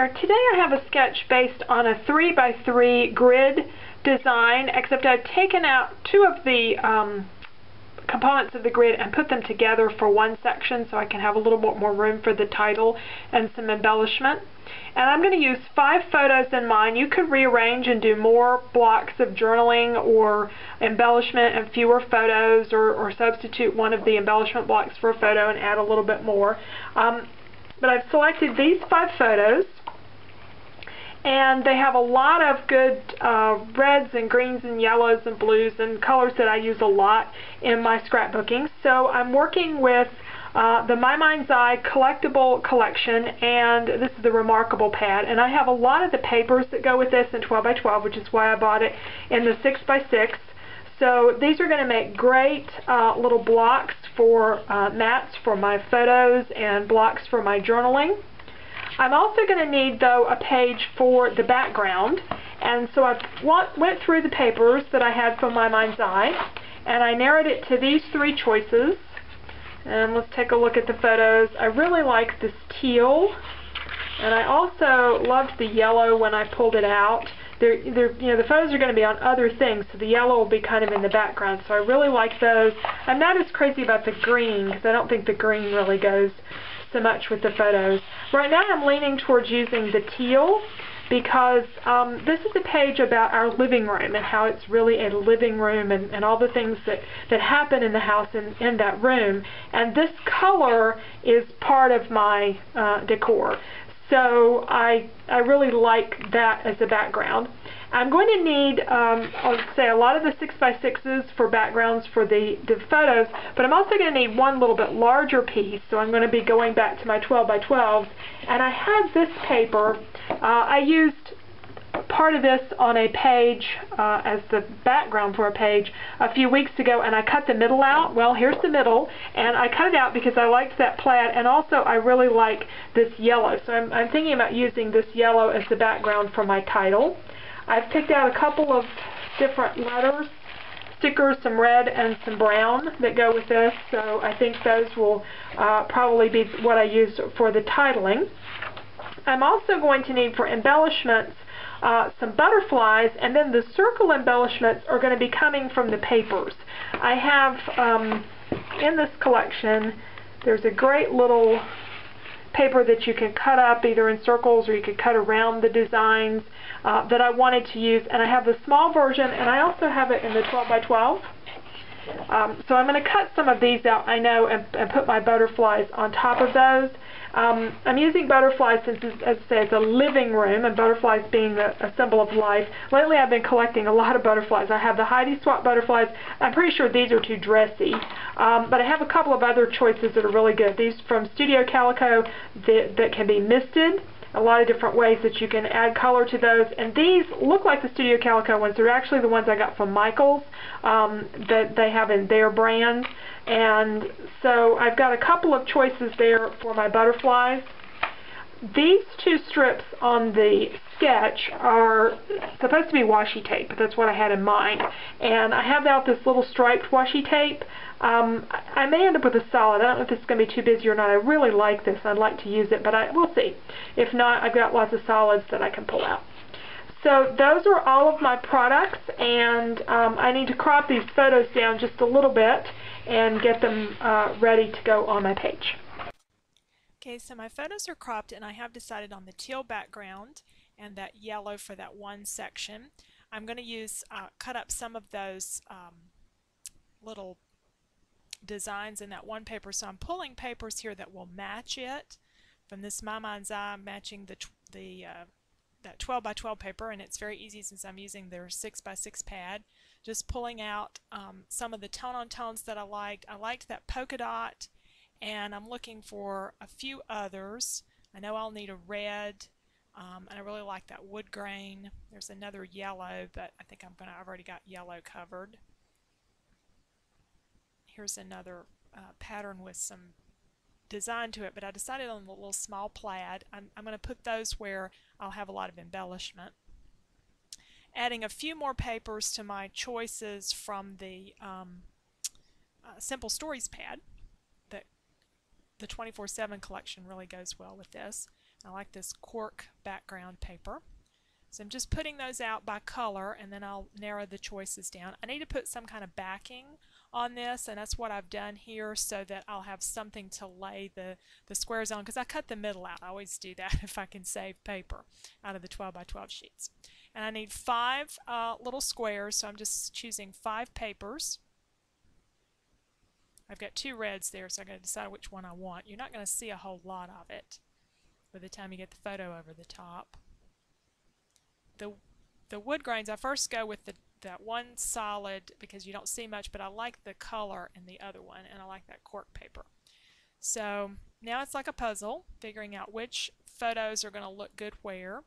there. Today I have a sketch based on a 3x3 grid design, except I've taken out two of the components of the grid and put them together for one section so I can have a little bit more room for the title and some embellishment. And I'm going to use 5 photos in mine. You could rearrange and do more blocks of journaling or embellishment and fewer photos, or substitute one of the embellishment blocks for a photo and add a little bit more. But I've selected these 5 photos, and they have a lot of good reds and greens and yellows and blues and colors that I use a lot in my scrapbooking. So I'm working with the My Mind's Eye collectible collection, and this is the Remarkable pad, and I have a lot of the papers that go with this in 12x12, which is why I bought it in the 6x6. So these are going to make great little blocks for mats for my photos and blocks for my journaling. I'm also going to need, though, a page for the background, and so I went through the papers that I had from My Mind's Eye, and I narrowed it to these 3 choices. And let's take a look at the photos. I really like this teal, and I also loved the yellow when I pulled it out. The photos are going to be on other things, so the yellow will be kind of in the background, so I really like those. I'm not as crazy about the green, because I don't think the green really goes so much with the photos. Right now I'm leaning towards using the teal, because this is a page about our living room and how it's really a living room, and all the things that happen in the house in that room. And this color is part of my decor. So I really like that as a background. I'm going to need, I'll say, a lot of the 6x6s for backgrounds for the photos, but I'm also going to need one little bit larger piece, so I'm going to be going back to my 12x12s. And I had this paper. I used part of this on a page as the background for a page a few weeks ago, and I cut the middle out. Well, here's the middle, and I cut it out because I liked that plaid, and also I really like this yellow. So I'm thinking about using this yellow as the background for my title. I've picked out a couple of different letters, stickers, some red and some brown that go with this, so I think those will probably be what I use for the titling. I'm also going to need, for embellishments, some butterflies, and then the circle embellishments are going to be coming from the papers. I have, in this collection, there's a great little paper that you can cut up either in circles, or you could cut around the designs that I wanted to use, and I have the small version, and I also have it in the 12x12. So I'm going to cut some of these out, I know, and put my butterflies on top of those. I'm using butterflies since, as I say, it's a living room, and butterflies being a symbol of life. Lately I've been collecting a lot of butterflies. I have the Heidi Swap butterflies. I'm pretty sure these are too dressy, but I have a couple of other choices that are really good. These from Studio Calico that can be misted. A lot of different ways that you can add color to those, and these look like the Studio Calico ones. They're actually the ones I got from Michaels that they have in their brand, and so I've got a couple of choices there for my butterflies. These 2 strips on the sketch are supposed to be washi tape, but that's what I had in mind, and I have out this little striped washi tape. I may end up with a solid. I don't know if this is going to be too busy or not. I really like this. I'd like to use it, but we'll see. If not, I've got lots of solids that I can pull out. So those are all of my products, and I need to crop these photos down just a little bit and get them ready to go on my page. Okay, so my photos are cropped, and I have decided on the teal background and that yellow for that one section. I'm going to use cut up some of those little designs in that one paper, so I'm pulling papers here that will match it from this My Mind's Eye, matching that 12x12 paper, and it's very easy since I'm using their 6x6 pad. Just pulling out some of the tone-on-tones that I liked. I liked that polka dot, and I'm looking for a few others. I know I'll need a red, and I really like that wood grain. There's another yellow, but I think I've already got yellow covered. Here's another pattern with some design to it, but I decided on the little small plaid. I'm going to put those where I'll have a lot of embellishment. Adding a few more papers to my choices from the Simple Stories pad. The 24/7 collection really goes well with this. I like this cork background paper. So I'm just putting those out by color, and then I'll narrow the choices down. I need to put some kind of backing on this, and that's what I've done here so that I'll have something to lay the squares on, because I cut the middle out. I always do that if I can save paper out of the 12 by 12 sheets. And I need 5 little squares, so I'm just choosing 5 papers. I've got 2 reds there, so I've got to decide which one I want. You're not going to see a whole lot of it by the time you get the photo over the top. The wood grains, I first go with that one solid because you don't see much, but I like the color in the other one, and I like that cork paper. So now it's like a puzzle, figuring out which photos are going to look good where,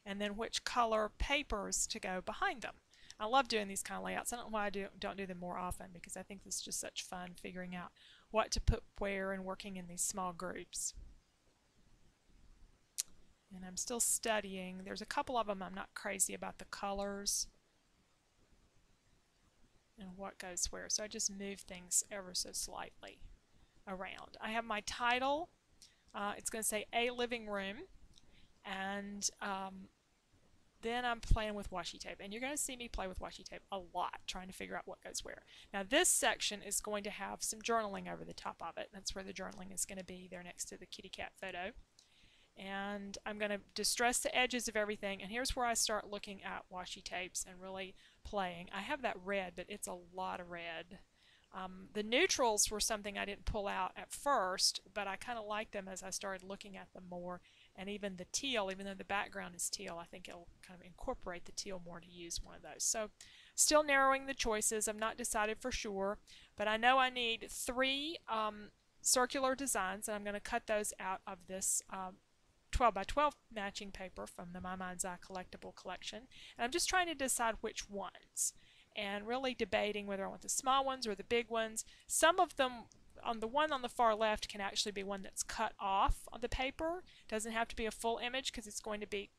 and then which color papers to go behind them. I love doing these kind of layouts. I don't know why I don't do them more often, because I think this is just such fun figuring out what to put where and working in these small groups. And I'm still studying. There's a couple of them I'm not crazy about the colors and what goes where. So I just move things ever so slightly around. I have my title. It's going to say A Living Room. And then I'm playing with washi tape. And you're going to see me play with washi tape a lot, trying to figure out what goes where. Now this section is going to have some journaling over the top of it. That's where the journaling is going to be, there next to the kitty cat photo. And I'm going to distress the edges of everything, and here's where I start looking at washi tapes and really playing. I have that red, but it's a lot of red. The neutrals were something I didn't pull out at first, but I kind of liked them as I started looking at them more, and even the teal, even though the background is teal, I think it'll kind of incorporate the teal more to use one of those. So still narrowing the choices. I'm not decided for sure, but I know I need 3 circular designs, and I'm going to cut those out of this 12 by 12 matching paper from the My Mind's Eye collectible collection, and I'm just trying to decide which ones, and really debating whether I want the small ones or the big ones. Some of them, on the one on the far left, can actually be one that's cut off on the paper. It doesn't have to be a full image because it's going to be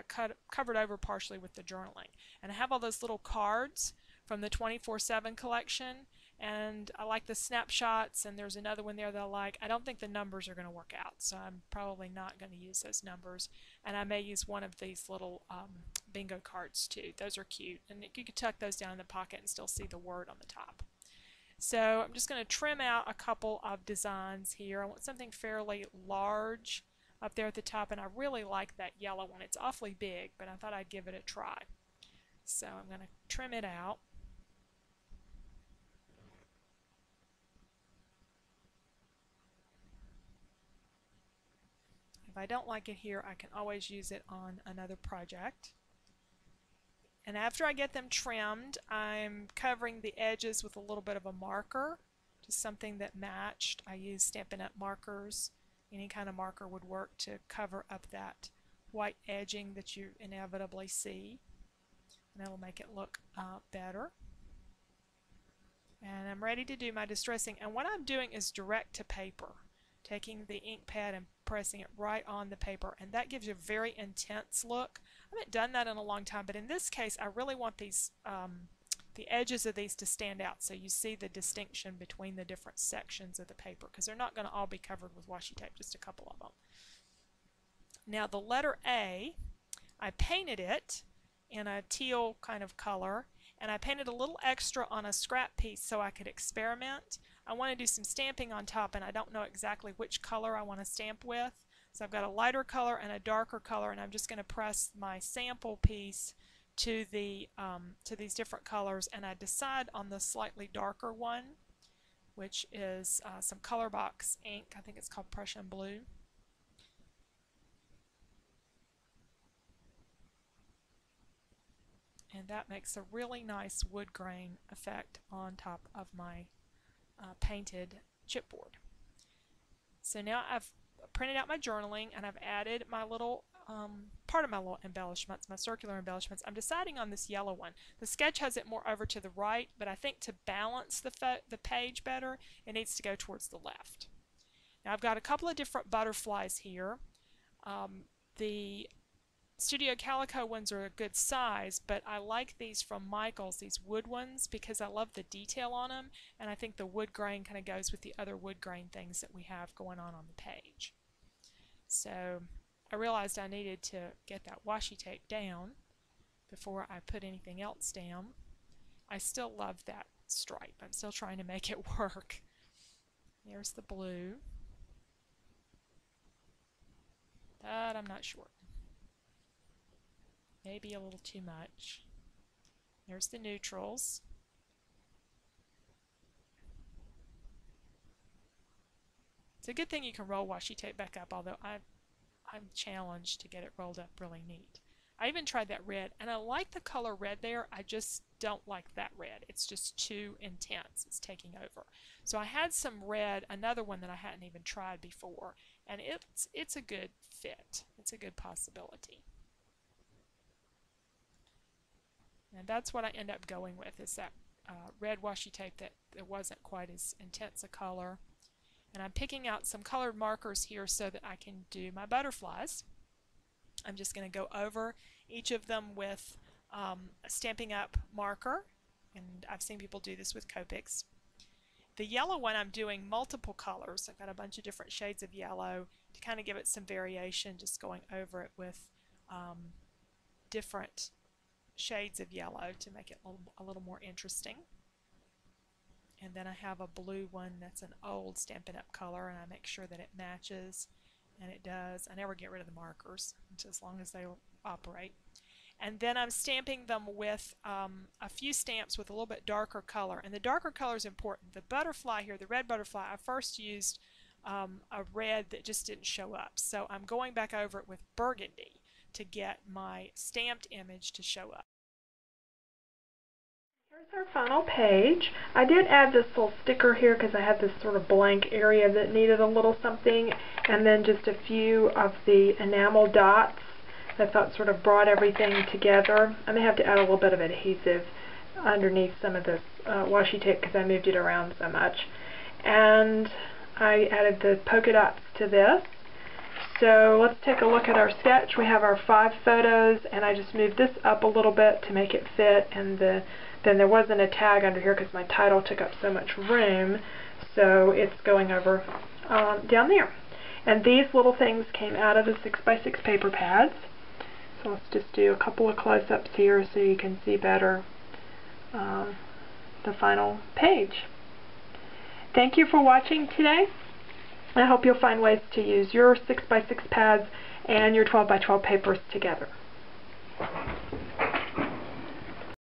covered over partially with the journaling. And I have all those little cards from the 24/7 collection, and I like the snapshots, and there's another one there that I like. I don't think the numbers are going to work out, so I'm probably not going to use those numbers, and I may use one of these little bingo cards too. Those are cute, and you could tuck those down in the pocket and still see the word on the top. So I'm just going to trim out a couple of designs here. I want something fairly large up there at the top, and I really like that yellow one. It's awfully big, but I thought I'd give it a try. So I'm going to trim it out. If I don't like it here, I can always use it on another project. And after I get them trimmed, I'm covering the edges with a little bit of a marker, just something that matched. I use Stampin' Up! Markers. Any kind of marker would work to cover up that white edging that you inevitably see, and that'll make it look better. And I'm ready to do my distressing, and what I'm doing is direct to paper, taking the ink pad and pressing it right on the paper, and that gives you a very intense look. I haven't done that in a long time, but in this case I really want these the edges of these to stand out, so you see the distinction between the different sections of the paper, because they're not going to all be covered with washi tape, just a couple of them. Now the letter A, I painted it in a teal kind of color, and I painted a little extra on a scrap piece so I could experiment. I want to do some stamping on top, and I don't know exactly which color I want to stamp with. So I've got a lighter color and a darker color, and I'm just going to press my sample piece to the to these different colors, and I decide on the slightly darker one, which is some color box ink. I think it's called Prussian Blue. And that makes a really nice wood grain effect on top of my painted chipboard. So now I've printed out my journaling, and I've added my little part of my little embellishments, my circular embellishments. I'm deciding on this yellow one. The sketch has it more over to the right, but I think to balance the page better, it needs to go towards the left. Now I've got a couple of different butterflies here. The Studio Calico ones are a good size, but I like these from Michaels, these wood ones, because I love the detail on them, and I think the wood grain kind of goes with the other wood grain things that we have going on the page. So I realized I needed to get that washi tape down before I put anything else down. I still love that stripe. I'm still trying to make it work. There's the blue, but I'm not sure. Maybe a little too much. There's the neutrals. It's a good thing you can roll washi tape back up, although I'm challenged to get it rolled up really neat. I even tried that red, and I like the color red there. I just don't like that red. It's just too intense. It's taking over. So I had some red, another one that I hadn't even tried before, and it's a good fit. It's a good possibility. And that's what I end up going with, is that red washi tape that wasn't quite as intense a color. And I'm picking out some colored markers here so that I can do my butterflies. I'm just going to go over each of them with a Stampin' Up! Marker, and I've seen people do this with Copics. The yellow one, I'm doing multiple colors. I've got a bunch of different shades of yellow to kind of give it some variation, just going over it with different shades of yellow to make it a little more interesting. And then I have a blue one that's an old Stampin' Up! Color, and I make sure that it matches, and it does. I never get rid of the markers, as long as they operate. And then I'm stamping them with a few stamps with a little bit darker color, and the darker color is important. The butterfly here, the red butterfly, I first used a red that just didn't show up, so I'm going back over it with burgundy to get my stamped image to show up. Here's our final page. I did add this little sticker here because I had this sort of blank area that needed a little something, and then just a few of the enamel dots that I thought sort of brought everything together. I may have to add a little bit of adhesive underneath some of this washi tape because I moved it around so much. And I added the polka dots to this. So let's take a look at our sketch. We have our 5 photos, and I just moved this up a little bit to make it fit, and then there wasn't a tag under here because my title took up so much room, so it's going over down there. And these little things came out of the 6x6 paper pads. So let's just do a couple of close-ups here so you can see better the final page. Thank you for watching today. I hope you'll find ways to use your 6x6 pads and your 12x12 papers together.